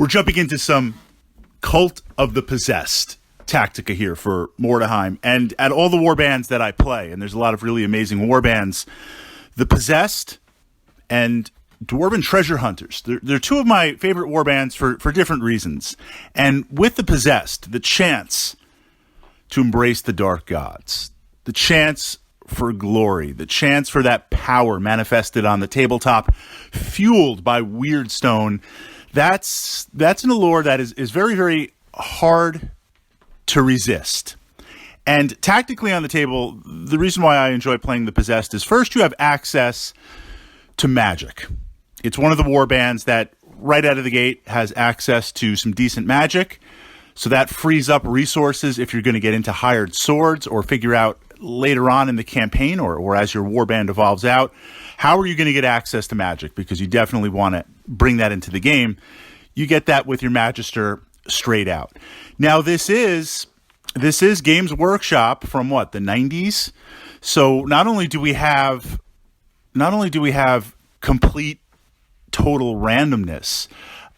We're jumping into some Cult of the Possessed tactica here for Mordheim. And at all the warbands that I play, and there's a lot of really amazing warbands, the Possessed and Dwarven Treasure Hunters, they're two of my favorite warbands for different reasons. And with the Possessed, the chance to embrace the dark gods, the chance for glory, the chance for that power manifested on the tabletop, fueled by Weirdstone, that's an allure that is very, very hard to resist. And tactically on the table, the reason why I enjoy playing the Possessed is first you have access to magic. It's one of the warbands that right out of the gate has access to some decent magic. So that frees up resources if you're going to get into hired swords or figure out later on in the campaign or as your warband evolves out, how are you going to get access to magic? Because you definitely want to bring that into the game. You get that with your Magister straight out. Now this is Games Workshop from the 90s. So not only do we have complete total randomness,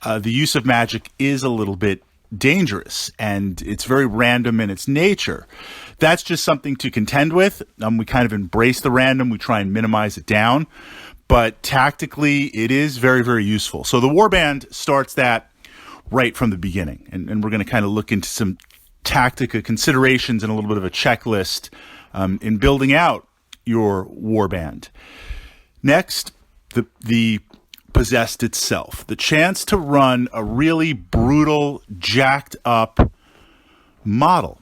the use of magic is a little bit dangerous, and it's very random in its nature. That's just something to contend with. We kind of embrace the random. We try and minimize it down. But tactically, it is very, very useful. So the warband starts that right from the beginning. And we're going to kind of look into some tactica considerations and a little bit of a checklist in building out your warband. Next, the Possessed itself. The chance to run a really brutal, jacked up model.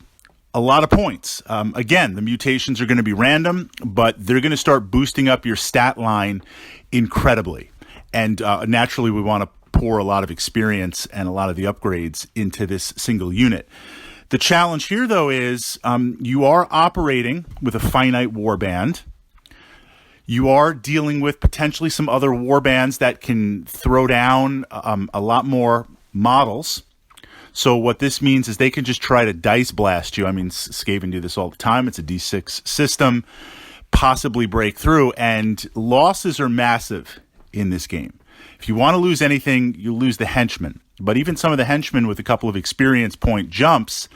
A lot of points. Again, the mutations are going to be random, but they're going to start boosting up your stat line incredibly. And naturally, we want to pour a lot of experience and a lot of the upgrades into this single unit. The challenge here, though, is you are operating with a finite warband. You are dealing with potentially some other warbands that can throw down a lot more models. So what this means is they can just try to dice blast you. I mean, Skaven do this all the time. It's a D6 system, possibly break through, and losses are massive in this game. If you want to lose anything, you lose the henchmen. But even some of the henchmen with a couple of experience point jumps,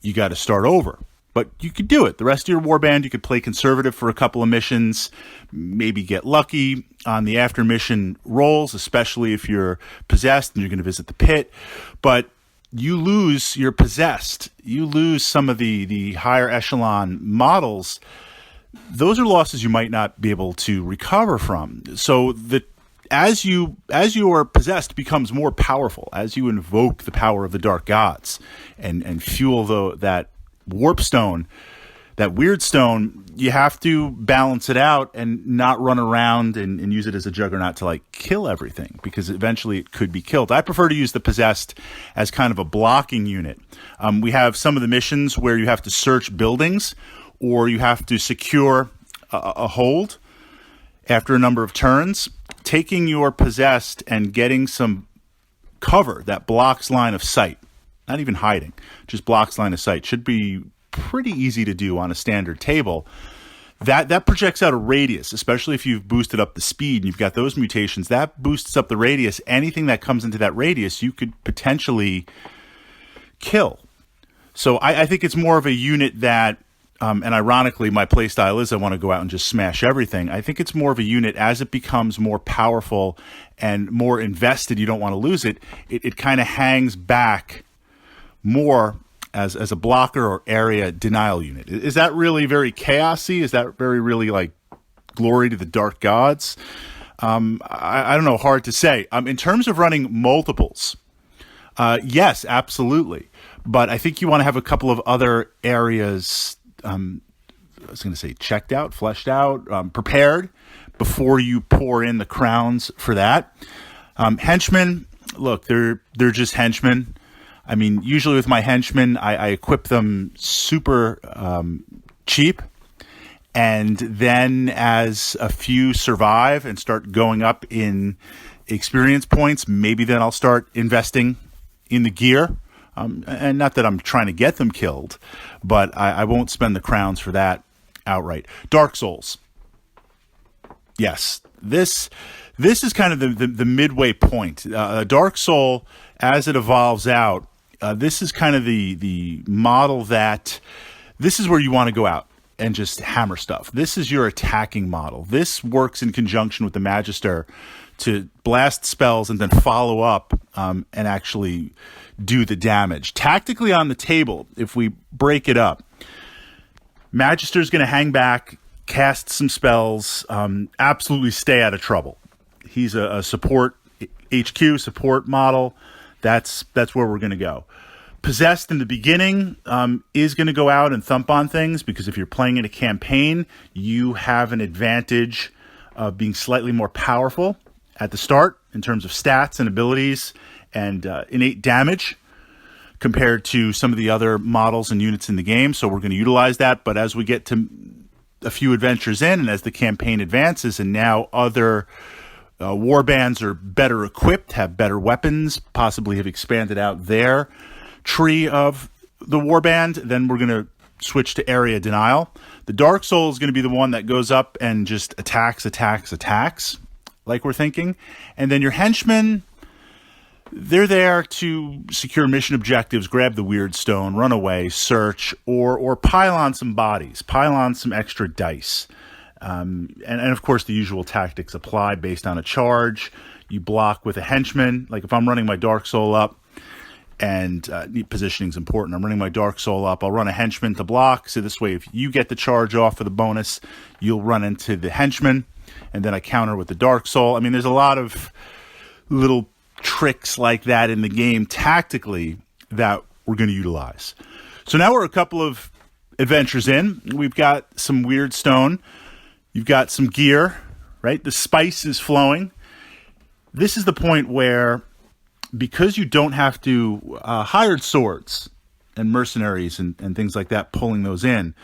you got to start over. But you could do it. The rest of your warband, you could play conservative for a couple of missions, maybe get lucky on the after mission rolls, especially if you're possessed and you're going to visit the pit. But you lose your Possessed. You lose some of the higher echelon models. Those are losses you might not be able to recover from. So as your Possessed becomes more powerful, as you invoke the power of the dark gods and fuel that Warpstone, that Weirdstone, you have to balance it out and not run around and use it as a juggernaut to kill everything, because eventually it could be killed. I prefer to use the Possessed as kind of a blocking unit. We have some of the missions where you have to search buildings or you have to secure a hold after a number of turns. Taking your Possessed and getting some cover that blocks line of sight, not even hiding, just blocks line of sight, should be pretty easy to do on a standard table. That projects out a radius, especially if you've boosted up the speed and you've got those mutations. That boosts up the radius. Anything that comes into that radius, you could potentially kill. So I think it's more of a unit that, and ironically, my playstyle is I want to go out and just smash everything. I think it's more of a unit as it becomes more powerful and more invested, you don't want to lose it. It kind of hangs back more as a blocker or area denial unit. Is that really very chaosy? Is that very really glory to the dark gods? I don't know, hard to say. In terms of running multiples, yes, absolutely. But I think you want to have a couple of other areas, I was going to say checked out, fleshed out, prepared before you pour in the crowns for that. Henchmen, look, they're just henchmen. I mean, usually with my henchmen, I equip them super cheap. And then as a few survive and start going up in experience points, maybe then I'll start investing in the gear. And not that I'm trying to get them killed, but I won't spend the crowns for that outright. Dark Souls. Yes, this This is kind of the midway point. Dark Soul, as it evolves out, this is kind of the model that this is where you want to go out and just hammer stuff. This is your attacking model. This works in conjunction with the Magister to blast spells and then follow up and actually do the damage. Tactically on the table, if we break it up, Magister's going to hang back, cast some spells, absolutely stay out of trouble. He's a support HQ support model. That's where we're going to go. Possessed in the beginning is going to go out and thump on things, because if you're playing in a campaign, you have an advantage of being slightly more powerful at the start in terms of stats and abilities and innate damage compared to some of the other models and units in the game. So we're going to utilize that. But as we get to a few adventures in, and as the campaign advances, and now other warbands are better equipped, have better weapons, possibly have expanded out their tree of the warband, then we're going to switch to area denial. The Dark Soul is going to be the one that goes up and just attacks, like we're thinking. And then your henchmen, they're there to secure mission objectives, grab the weird stone, run away, search, or pile on some bodies, pile on some extra dice. And of course, the usual tactics apply based on a charge. You block with a henchman. Like if I'm running my Dark Soul up, and positioning is important. I'm running my Dark Soul up. I'll run a henchman to block. So this way, if you get the charge off for the bonus, you'll run into the henchman, and then I counter with the Dark Soul. I mean, there's a lot of little tricks like that in the game tactically that we're going to utilize. So now we're a couple of adventures in. We've got some weird stone. You've got some gear, right? The spice is flowing. This is the point where, because you don't have to hire swords and mercenaries and things like that, pulling those in,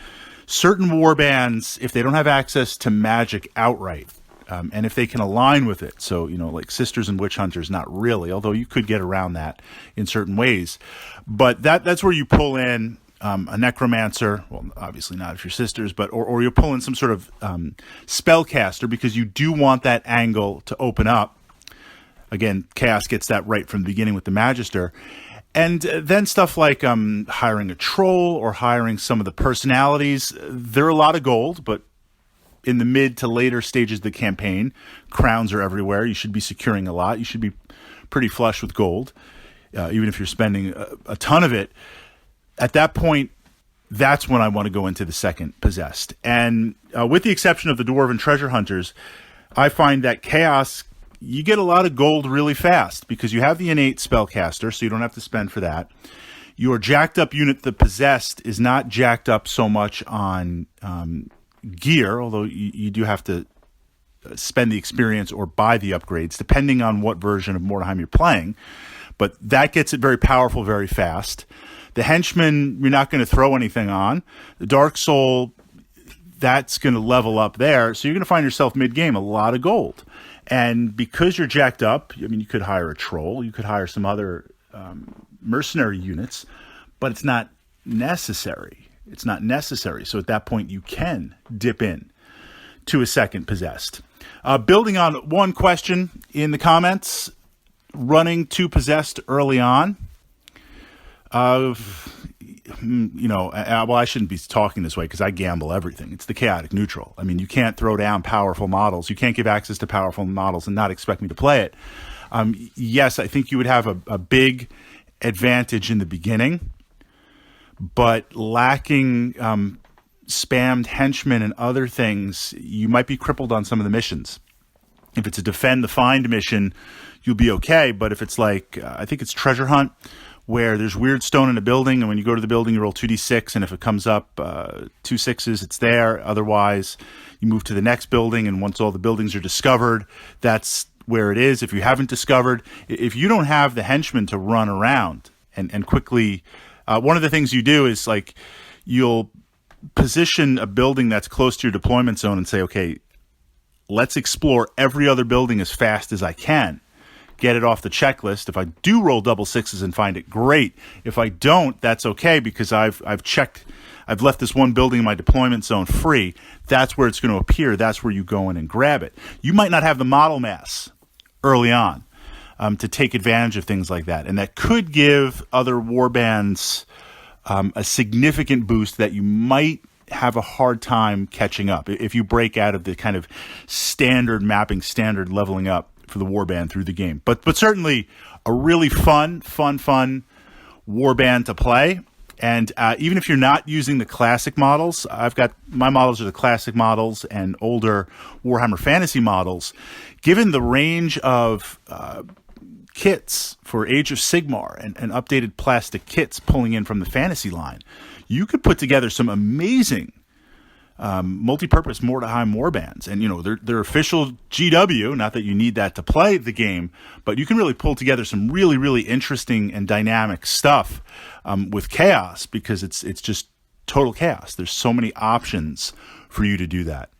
certain warbands, if they don't have access to magic outright, and if they can align with it, so, like Sisters and Witch Hunters, not really, although you could get around that in certain ways, but that's where you pull in a necromancer, well, obviously not if you're sisters, but or you'll pull in some sort of spellcaster, because you do want that angle to open up. Again, Chaos gets that right from the beginning with the Magister. And then stuff like hiring a troll or hiring some of the personalities. They're a lot of gold, but in the mid to later stages of the campaign, crowns are everywhere. You should be securing a lot. You should be pretty flush with gold, even if you're spending a ton of it. At that point, that's when I want to go into the second Possessed. And with the exception of the Dwarven Treasure Hunters, I find that Chaos, you get a lot of gold really fast because you have the innate spellcaster, so you don't have to spend for that. Your jacked up unit, the Possessed, is not jacked up so much on gear, although you do have to spend the experience or buy the upgrades, depending on what version of Mordheim you're playing. But that gets it very powerful very fast. The Henchman, you're not going to throw anything on. The Dark Soul, that's going to level up there. So you're going to find yourself mid-game a lot of gold. And because you're jacked up, I mean, you could hire a troll, you could hire some other mercenary units, but it's not necessary. It's not necessary. So at that point, you can dip in to a second Possessed. Building on one question in the comments, running two Possessed early on. Well, I shouldn't be talking this way because I gamble everything. It's the chaotic neutral. I mean, you can't throw down powerful models. You can't give access to powerful models and not expect me to play it. Yes, I think you would have a big advantage in the beginning, but lacking spammed henchmen and other things, you might be crippled on some of the missions. If it's a defend the find mission, you'll be okay. But if it's like, I think it's treasure hunt, where there's weird stone in a building, and when you go to the building, you roll 2d6, and if it comes up 2 6s, it's there. Otherwise, you move to the next building, and once all the buildings are discovered, that's where it is. If you haven't discovered, if you don't have the henchmen to run around and quickly, one of the things you do is like you'll position a building that's close to your deployment zone and say, okay, let's explore every other building as fast as I can. get it off the checklist. If I do roll double sixes and find it, great. If I don't, that's okay, because I've left this one building in my deployment zone free. That's where it's going to appear. That's where you go in and grab it. You might not have the model mass early on to take advantage of things like that, and that could give other warbands a significant boost that you might have a hard time catching up if you break out of the kind of standard mapping, standard leveling up for the warband through the game. But certainly a really fun warband to play. And even if you're not using the classic models, my models are the classic models and older Warhammer Fantasy models. Given the range of kits for Age of Sigmar and updated plastic kits pulling in from the fantasy line, you could put together some amazing multi-purpose Mordheim warbands. And, they're official GW, not that you need that to play the game, but you can really pull together some really, really interesting and dynamic stuff with chaos, because it's just total chaos. There's so many options for you to do that.